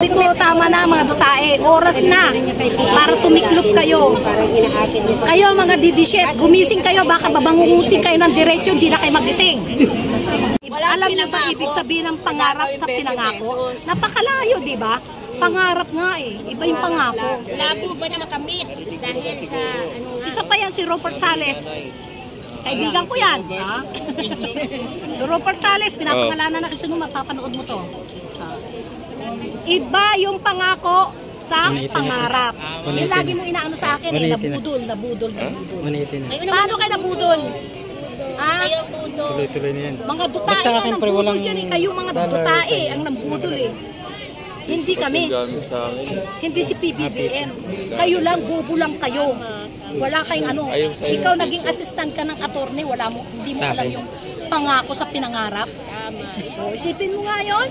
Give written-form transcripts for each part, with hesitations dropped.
sinasabi ko, tama na mga dutae. Oras na para tumiklop kayo. Kayo mga didisyet, gumising kayo, baka babangungutin kayo ng diretsyo, hindi na kayo magising. Alam niyo ba ibig sabihin ng pangarap sa pinangako? Napakalayo, di ba? Pangarap nga eh. Iba yung pangako. Wala po ba na makamit dahil sa ano nga? Isa pa yan si Robert Sales. Kaibigan ko yan. Ha? Si Robert Sales, pinapangalanan na kasi nung mapapanood mo to. Iba yung pangako sa pangarap. Yung lagi mo inaano sa akin eh, nabudol. Paano kayo nabudol? Kayo budol. Tuloy-tuloy na yan. Mga dutae na nambudol dyan eh. Kayo mga dutae ang nambudol eh. Hindi kami. Hindi si PBBM. Kayo lang, bubo lang kayo. Wala kayong ano. Ikaw naging assistant ka ng attorney, wala mo, hindi mo alam yung pangako sa pinangarap. O, isipin mo nga yun.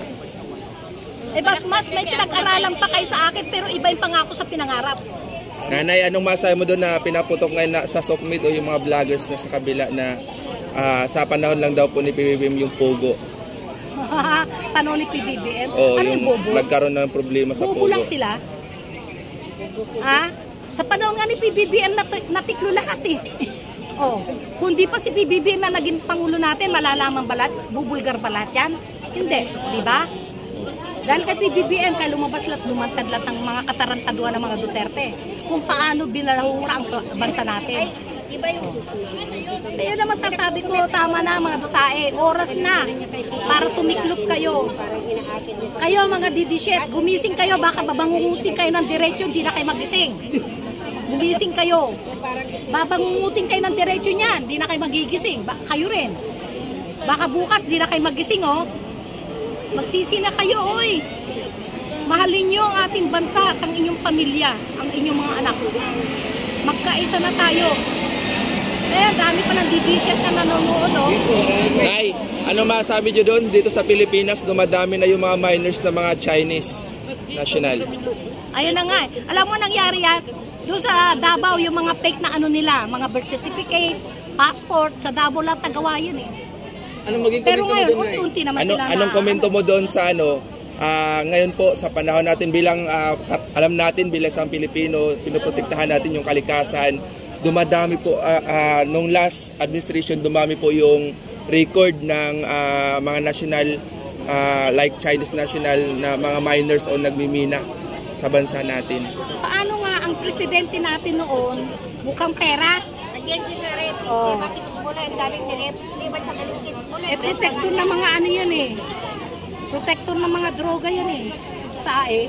Eh mas may pinag-aralan pa kayo sa akin, pero iba yung pangako sa pinangarap. Nanay, anong masabi mo doon na pinaputok ngayon na sa Sokmit o yung mga vloggers na sa kabila na sa panahon lang daw po ni PBBM yung Pogo? Paano ni PBBM? O, ano yung bobo? Nagkaroon ng problema sa bobo Pogo. Lang sila? Ha? Sa panahon nga ni PBBM natiklo lahat eh. Oh, kung di pa si PBBM na naging pangulo natin, malalaman balat, bubulgar balat yan? Hindi, di ba? Dahil kay PBBM, kaya lumabas lahat, lumantad lahat ng mga katarantaduan ng mga Duterte. Kung paano binalahura ang bansa natin. Ay, iba yung susunod. Kaya naman sasabi ko, tama na mga dutae. Oras na para tumiklop kayo. Kayo mga didisyet, gumising kayo, baka babangungutin kayo ng diretsyo, hindi na kayo magising. Gumising kayo. Babangungutin kayo ng diretsyo niyan, hindi na kayo magigising. Kayo rin. Baka bukas, hindi na kayo magising, oh. Magsisi na kayo, oy. Mahalin nyo ang ating bansa at ang inyong pamilya, ang inyong mga anak. Magkaisa na tayo. Eh, dami pa ng didisyet na nanonood, oh. Nay, ano masabi nyo doon? Dito sa Pilipinas, dumadami na yung mga minors na mga Chinese national. Ayun na nga. Alam mo nangyari yan? Doon sa Davao, yung mga fake na ano nila, mga birth certificate, passport, sa Davao lang tagawa yun eh. Anong maging pero komento ngayon, mo doon, unti-unti naman Ano, sila na... anong komento mo doon sa ano? Ngayon po, sa panahon natin bilang, alam natin bilang isang Pilipino, pinoprotektahan natin yung kalikasan. Dumadami po, nung last administration, dumami po yung record ng mga national, like Chinese national na mga minors o nagmimina sa bansa natin. Paano nga ang presidente natin noon, mukhang pera? Again siya sa Retis, eh, bakit sa Pula, ang daming nilip, hindi ba siya galing sa Pula? Eh, protector ng mga ano yan eh. Protector ng mga droga yan eh. Tae.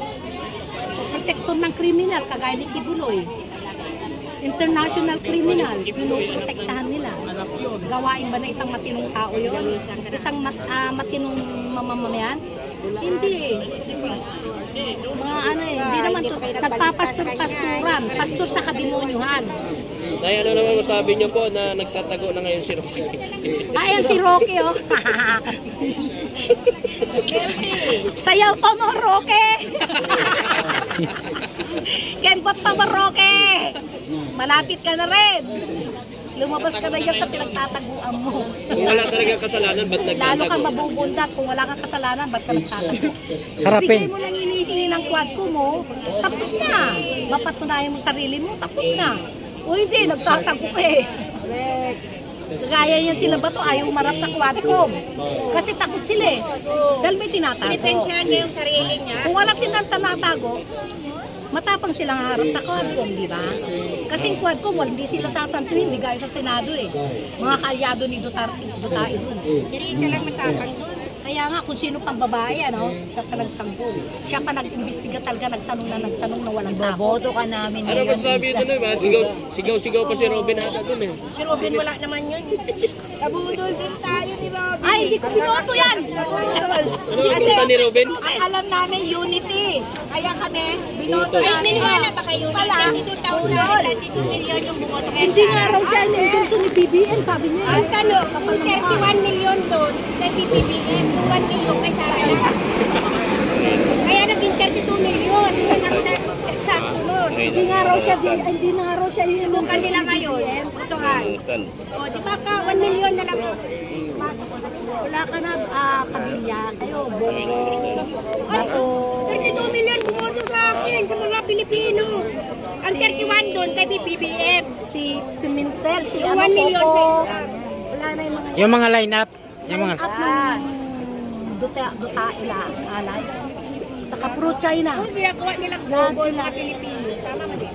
Protector ng kriminal, kagaya ni Kibuloy. International criminal, pinoprotektahan nila. Gawain ba na isang matinong tao yun? Isang matinong mamamayan? Hindi eh. Mga ano eh, hindi naman to. Nagpapastor-pastoran, pastor sa kademonyuhan. Nay, ano naman masabi niyo po na nagtatago na ngayon si Rocky? Ayan si Rocky oh. Sayaw pa mo Rocky! Kembot pa mo Rocky! Malapit ka na rin! Lumabas ka na yan sa pinagtataguan mo. Kung wala talaga kasalanan, ba't nagtatago? Lalo kang mabubundat. Kung wala kang kasalanan, ba't ka nagtatago? Harapin. Bigay mo lang hinihingi ng kwadko mo, tapos na. Mapatunayan mo sarili mo, tapos na. O hindi, nagtatago ka eh. Gaya yan sila ba to ayaw marap sa kwadko? Kasi takot sila eh. Dahil may tinatago. Pinipensyahan niya yung sarili niya. Kung wala silang tinatago, matapang silang harap sa Quadcom, di ba? Kasi yung Quadcom, hindi sila sasantuin, di gaya sa Senado eh. Mga kalyado ni Duterte dun. Si Risa lang matapang dun. Kaya nga, kung sino pang babae, ano, siya pa nagtanggol. Siya pa nag-imbestiga talaga, nagtanong na walang tao. Boboto ka namin Ano ngayon. masabi doon ba? Sigaw-sigaw pa si Robin ata doon eh. Si Robin wala naman yun. Nabudol din tayo ni Robin. Ay, hindi ko binoto yan! Ano ang punta ni Robin? Ang alam namin, unity. Kaya kami, binoto Unity. namin. Niniwala ba kayo na 32,000, 32 million yung bumoto kaya Hindi nga raw siya yung ni BBM, sabi niya. ang tanong, kung 31 million doon, kay PBBM, 1 million kay Sara lang. Kaya naging 32 million. Yun ang exacto nun. Hindi nga raw siya, hindi na nga raw siya yung Subukan nila ngayon, botohan. O, di ba ka, 1 million na lang. Wala ka na, Padilla, kayo, Bongo, Bato. 32 million Ang 31 doon kay PBBM. Si Pimentel, si Yung ano 1 million po. sa Wala na yung mga Yung mga line-up. Yung mga... at ng Dutae lang, allies. Saka pro-China. Ang ginagawa nilang bobo ng mga Pilipino. Tama ba din?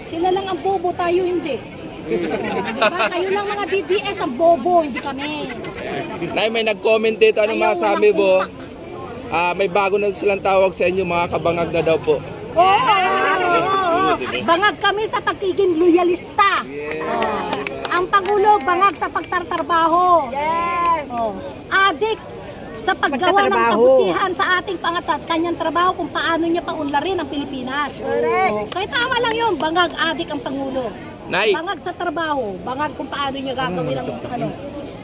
Sila lang ang bobo, tayo hindi. Diba? Kayo lang mga DDS ang bobo, hindi kami. Nay, may nag-comment dito. Anong Ayaw, masabi walang mo? utak. May bago na silang tawag sa inyo, mga kabangag na daw po. Oo. Bangag kami sa pagiging loyalista. Ang Pangulo, bangag sa pagtatrabaho. Yes! Adik sa paggawa ng kabutihan sa ating pangatat, kanyang trabaho kung paano niya paunlarin ang Pilipinas. Correct. Kaya tama lang yun, bangag adik ang Pangulo. Nay, Bangag sa trabaho, bangag kung paano niya gagawin ang ano.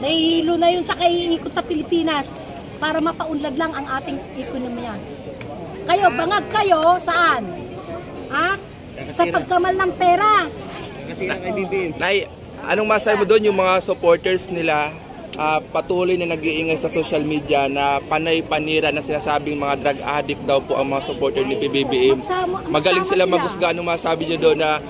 Nahihilo na yun sa kaiikot sa Pilipinas para mapaunlad lang ang ating ekonomiya. Kayo, bangag kayo, saan? Ha? Sa pagkamal ng pera. Nay, anong masabi mo doon yung mga supporters nila patuloy na nag-iingay sa social media na panay-panira na sinasabing mga drug addict daw po ang mga supporter ni PBBM. Magaling sila maghusga. Anong masabi nyo doon na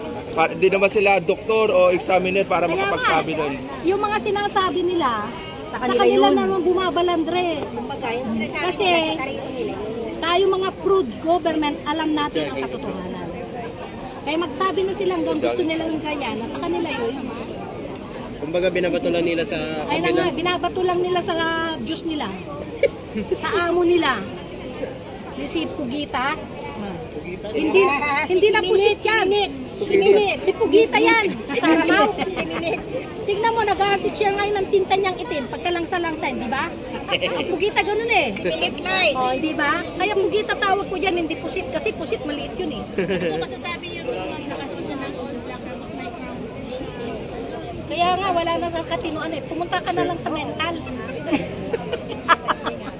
hindi naman sila doktor o examiner para Kaya makapagsabi nga, nun? yung mga sinasabi nila, sa kanila naman bumabalandre. Kumbaga, yung sinasabi Kasi, nila sa sarili nila. tayo mga proud government, alam natin ang katotohanan. Kaya magsabi na sila hanggang gusto nila ng ganyan, nasa kanila yun. Kumbaga binabato lang nila sa Kaya nga, binabato lang nila sa Diyos nila. Sa amo nila. Si Pugita. Hindi na pusit yan. Si Pugita yan. Sa Saramaw. Tignan mo, nag-aasit siya ngayon ng tinta niyang itim. Pagkalangsa-langsa, di ba? Ang Pugita ganun eh. Philip Lai. O, di ba? Kaya Pugita tawag ko dyan, hindi pusit. Kasi pusit maliit yun eh. Ano masasabi yun nung nakasuot siya ng all black tapos may crown? Kaya nga, wala na sa katinoan eh. Pumunta ka na lang sa mental.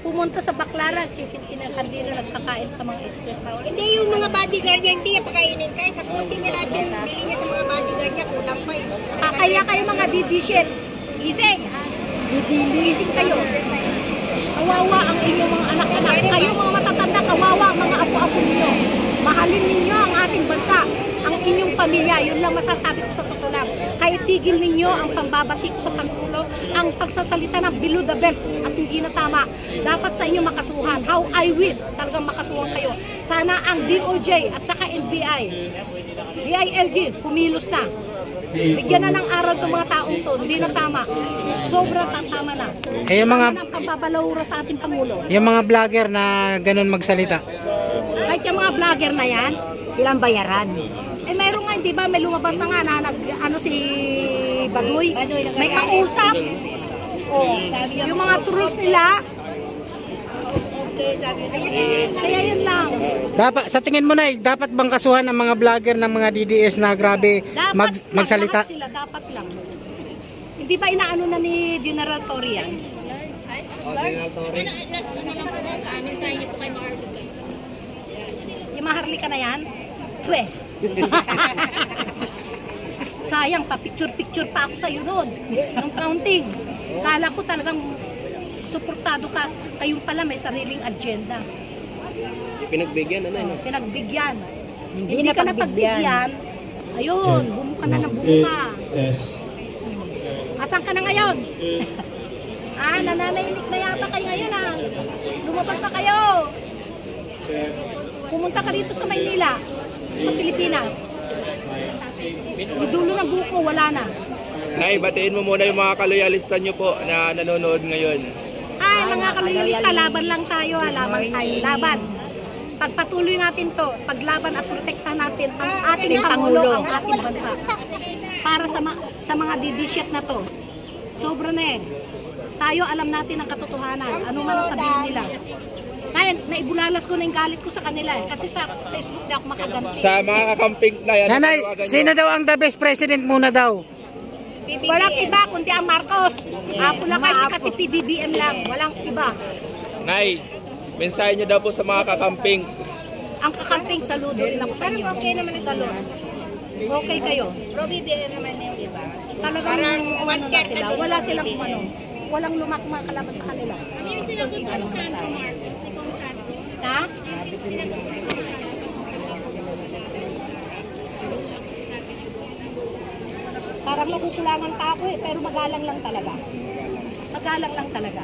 Pumunta sa Baclaran, hindi na nagpakain sa mga street. Hindi yung mga bodyguard niya, hindi niya pakainin. Kahit kakunti niya lahat yung bili niya sa mga bodyguard niya, kulang pa eh. Kaya kayo mga didishit, gising. Gising kayo. Kawawa ang inyong mga anak-anak. Kayo mga matatanda, kawawa ang mga apo-apo ninyo. Mahalin ninyo ang ating bansa, ang inyong pamilya. Yun lang masasabi ko sa totoo lang. Kahit tigil ninyo ang pambabati ko sa Pangulo, ang pagsasalita ng below the belt at hindi na tama. Dapat sa inyo makasuhan. How I wish talagang makasuhan kayo. Sana ang DOJ at saka NBI, DILG, kumilos na. Bigyan na ng aral itong mga taong to. Hindi na tama. Sobrang tama na. Yung mga... Tama na ang pambabalawura sa ating Pangulo. Yung mga vlogger na ganun magsalita. Kahit yung mga vlogger na yan, Silang bayaran. eh mayroon nga, di ba, may lumabas na nga na si Baduy, may kausap. Oh, yung mga trolls nila, kaya yun lang. Dapat, sa tingin mo na, dapat bang kasuhan ang mga vlogger ng mga DDS na grabe magsalita? Dapat sila, dapat lang. Hindi ba inaano na ni General Torre yan? Last na lang po sa amin, sa inyo po kay Marvin. Yung maharlika na yan? Pwe. Sayang, pa-picture-picture pa ako sa'yo noon. Nung counting. Kala ko talagang suportado ka. Kayong pala may sariling agenda. Pinagbigyan, ano? Pinagbigyan. Hindi ka napagbigyan. Ayun, bumuka na ng bumuka. Asan ka na ngayon? Nananahimik na yata kayo ngayon Lumabas na kayo. Pumunta ka dito sa Maynila, sa Pilipinas. Idulo ng buko, wala na. Nay, batiin mo muna yung mga kaloyalista nyo po na nanonood ngayon. Mga kaloyalista, laban lang tayo, laban tayo, laban. Pagpatuloy natin to, paglaban at protektahan natin ang ating Pangulo, ang ating bansa. Para sa mga didishit na to. Sobra na eh. Tayo alam natin ang katotohanan. Ano man ang sabihin nila. Kaya naibulalas ko na yung galit ko sa kanila eh. Kasi sa Facebook di ako makaganti. Sa mga kakamping na yan. Nanay, sino daw ang the best president muna daw? Walang iba kundi ang Marcos. Apo na kasi kasi PBBM lang. Walang iba. Nay, mensahe nyo daw po sa mga kakamping. Ang kakamping, saludo rin ako sa inyo. Okay naman ang saludo. Okay kayo. Pero BBM naman yung iba. Talagang wala silang walang lumakma kalaban sa kanila. Ano yung sinagot ko ni Sandro Marcos? Ni Kong Sandro? Ha? Sinagot ko ni Kong Sandro. Parang nakukulangan pa ako pero magalang lang talaga. Magalang lang talaga.